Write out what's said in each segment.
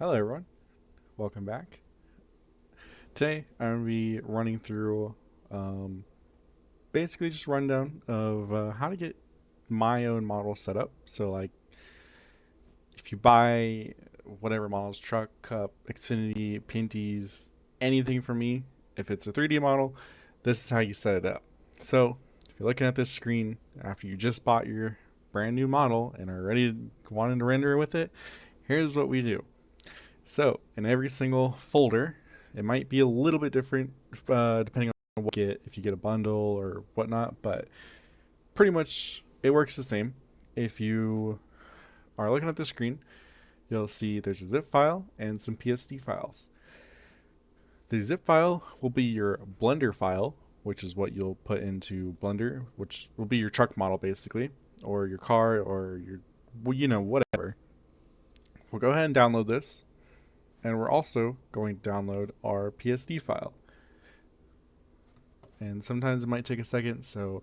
Hello everyone, welcome back. Today I'm going to be running through um, basically just rundown of how to get my own model set up. So like if you buy whatever models, truck, cup, Xfinity, Pinties, anything from me, if it's a 3D model, this is how you set it up. So if you're looking at this screen after you just bought your brand new model and are ready to wanting to render with it, here's what we do. So in every single folder, it might be a little bit different depending on what you get, if you get a bundle or whatnot, but pretty much it works the same. If you are looking at the screen, you'll see there's a zip file and some PSD files. The zip file will be your Blender file, which is what you'll put into Blender, which will be your truck model basically, or your car, or your, well, whatever. We'll go ahead and download this, and we're also going to download our PSD file. And sometimes it might take a second, so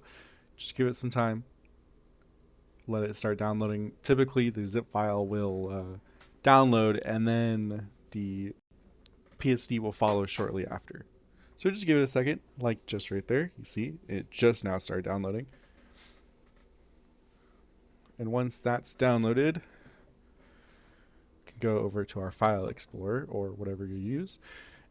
just give it some time. Let it start downloading. Typically, the zip file will download, and then the PSD will follow shortly after. So just give it a second, like just right there. You see, it just now started downloading. And once that's downloaded, you can go over to our file explorer or whatever you use.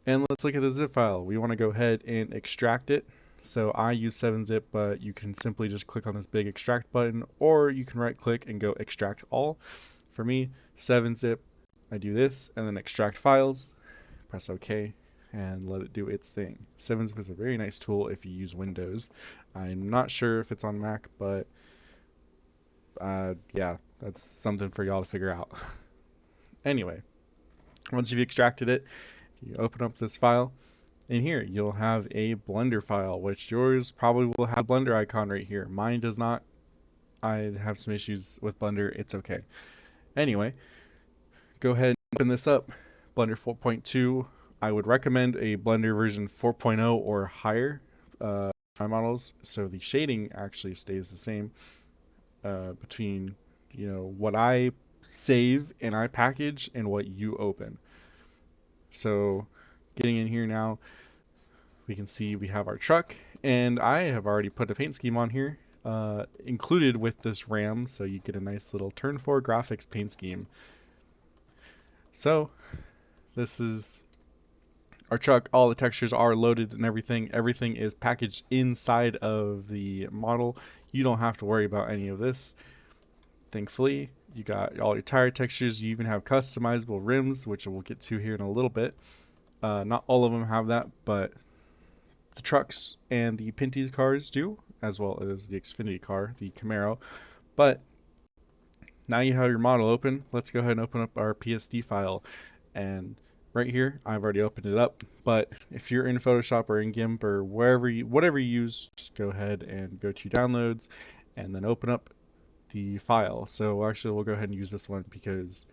And let's look at the zip file. We want to go ahead and extract it. So I use 7-zip, but you can simply just click on this big extract button, or you can right click and go extract all. For me, 7-zip, I do this and then extract files, press OK, and let it do its thing. 7-zip is a very nice tool if you use Windows. I'm not sure if it's on Mac, but yeah, that's something for y'all to figure out. Anyway, once you've extracted it, you open up this file. In here, you'll have a Blender file, which yours probably will have a Blender icon right here. Mine does not. I have some issues with Blender. It's okay. Anyway, go ahead and open this up. Blender 4.2. I would recommend a Blender version 4.0 or higher for my models, so the shading actually stays the same between what I save and I package and what you open. So getting in here now, we can see we have our truck, and I have already put a paint scheme on here included with this RAM, so you get a nice little Turn4Graphics paint scheme. So this is our truck. All the textures are loaded and everything is packaged inside of the model. You don't have to worry about any of this, thankfully. You got all your tire textures. You even have customizable rims, which we'll get to here in a little bit. Not all of them have that, but the trucks and the Pinty cars do, as well as the Xfinity car, the Camaro. But now you have your model open. Let's go ahead and open up our PSD file. And right here, I've already opened it up. But if you're in Photoshop or in GIMP or whatever you use, just go ahead and go to Downloads and then open up the file. So actually, we'll go ahead and use this one because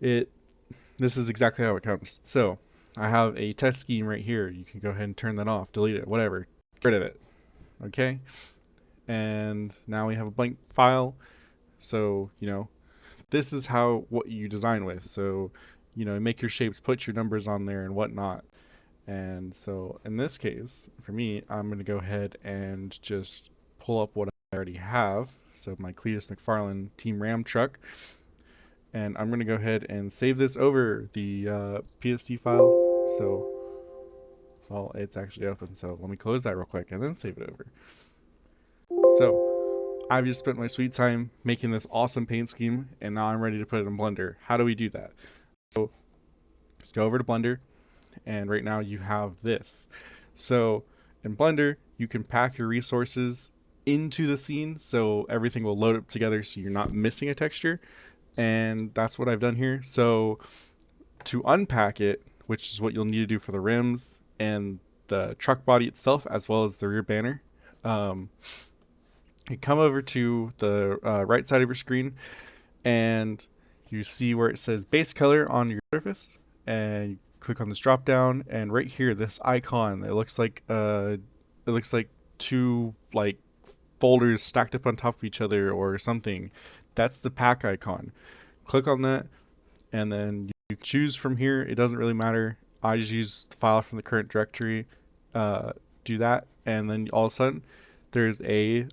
this is exactly how it comes. So I have a test scheme right here. You can go ahead and turn that off, delete it, whatever. Get rid of it. Okay? And now we have a blank file. So, this is what you design with. So, make your shapes, put your numbers on there and whatnot. And so in this case, for me, I'm going to go ahead and just pull up what I already have. So my Cletus McFarlane Team Ram truck. And I'm going to go ahead and save this over the PSD file. So, well, it's actually open. So let me close that real quick and then save it over. So I've just spent my sweet time making this awesome paint scheme, and now I'm ready to put it in Blender. How do we do that? So just go over to Blender, and right now you have this. So in Blender, you can pack your resources into the scene, so everything will load up together so you're not missing a texture. And that's what I've done here. So to unpack it, which is what you'll need to do for the rims and the truck body itself, as well as the rear banner, you come over to the right side of your screen, and you see where it says base color on your surface, and you click on this drop down, and right here, this icon, it looks like two like folders stacked up on top of each other or something. That's the pack icon. Click on that, and then you choose from here. It doesn't really matter. I just use the file from the current directory, do that, and then all of a sudden there's a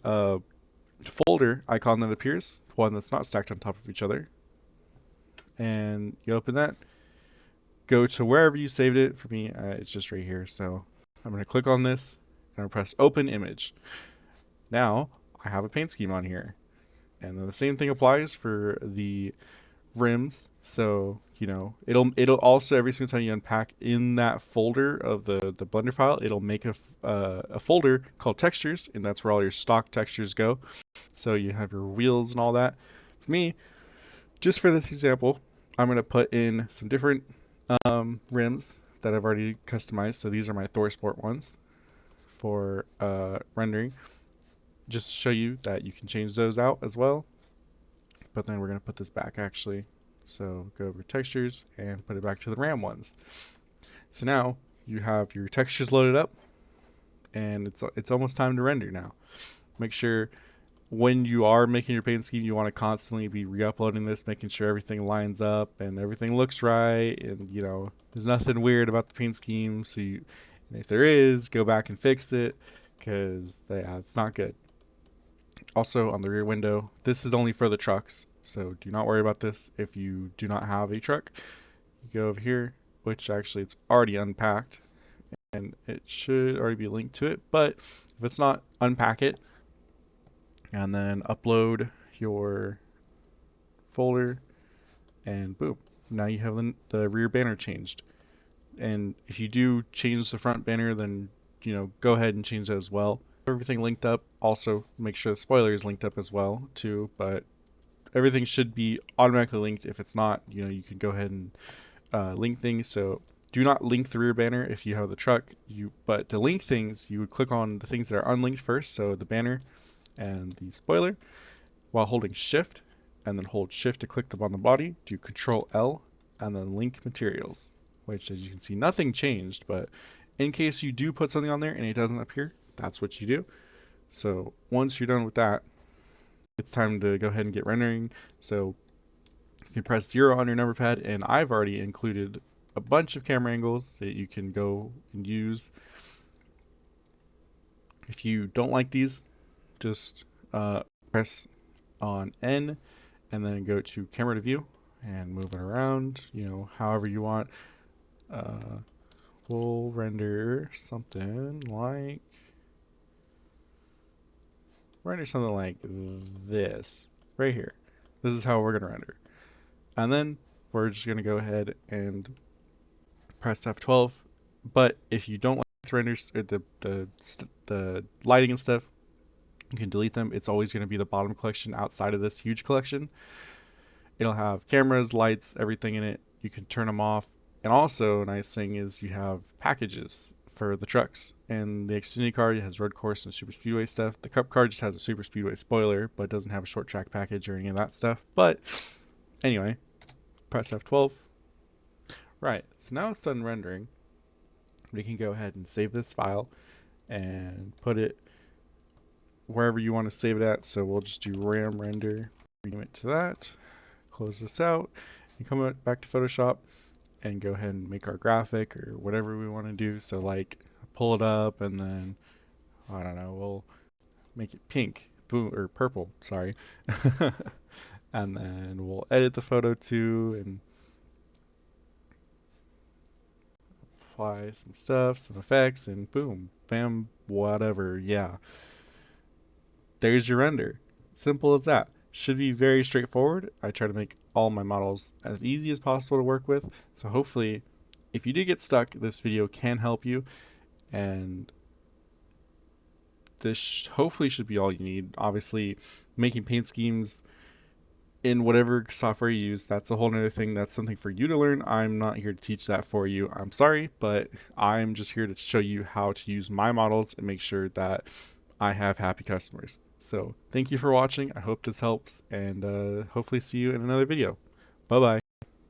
folder icon that appears, one that's not stacked on top of each other, and you open that, go to wherever you saved it. For me, it's just right here, so I'm going to click on this and I'm going to press open image. Now I have a paint scheme on here, and then the same thing applies for the rims. So it'll also, every single time you unpack in that folder of the Blender file, it'll make a folder called textures, and that's where all your stock textures go. So you have your wheels and all that. For me, just for this example, I'm going to put in some different rims that I've already customized. So these are my Thor Sport ones for rendering, just to show you that you can change those out as well. But then we're going to put this back actually. So go over textures and put it back to the RAM ones. So now you have your textures loaded up, and it's almost time to render now. Make sure when you are making your paint scheme, you want to constantly be re-uploading this, making sure everything lines up and everything looks right, and there's nothing weird about the paint scheme. So and if there is, go back and fix it, because it's not good. Also, on the rear window, this is only for the trucks, so do not worry about this if you do not have a truck. You go over here, which actually it's already unpacked, and it should already be linked to it, but if it's not, unpack it, and then upload your folder, and boom, now you have the rear banner changed. And if you do change the front banner, then go ahead and change that as well. Everything linked up. Also make sure the spoiler is linked up as well too, but everything should be automatically linked. If it's not, you can go ahead and link things. So do not link the rear banner if you have the truck. But to link things, you would click on the things that are unlinked first, so the banner and the spoiler, while holding shift, and then hold shift to click them on the body. Do Control L and then link materials, which, as you can see, nothing changed, but in case you do put something on there and it doesn't appear, that's what you do. So once you're done with that, it's time to go ahead and get rendering. So you can press 0 on your number pad, and I've already included a bunch of camera angles that you can go and use. If you don't like these, just press on N and then go to camera to view and move it around, however you want. We'll render something like this right here. This is how we're going to render. And then we're just going to go ahead and press F12. But if you don't like the renders, or the lighting and stuff, you can delete them. It's always going to be the bottom collection outside of this huge collection. It'll have cameras, lights, everything in it. You can turn them off. And also, a nice thing is you have packages for the trucks. And the Xfinity card has road course and super speedway stuff. The Cup card just has a super speedway spoiler, but doesn't have a short track package or any of that stuff. But anyway, press F12. Right, so now it's done rendering. We can go ahead and save this file and put it wherever you want to save it at. So we'll just do RAM render, rename it to that, close this out, and come back to Photoshop and go ahead and make our graphic or whatever we want to do. So like pull it up, and then I don't know, we'll make it pink, boom, or purple, sorry. And then we'll edit the photo too and apply some stuff, some effects, and boom, bam, whatever. Yeah, there's your render. Simple as that. Should be very straightforward. I try to make all my models as easy as possible to work with. So hopefully, if you do get stuck, this video can help you. And this hopefully should be all you need. Obviously, making paint schemes in whatever software you use, that's a whole other thing. That's something for you to learn. I'm not here to teach that for you. I'm sorry, but I'm just here to show you how to use my models and make sure that I have happy customers. So thank you for watching. I hope this helps, and hopefully see you in another video. Bye bye.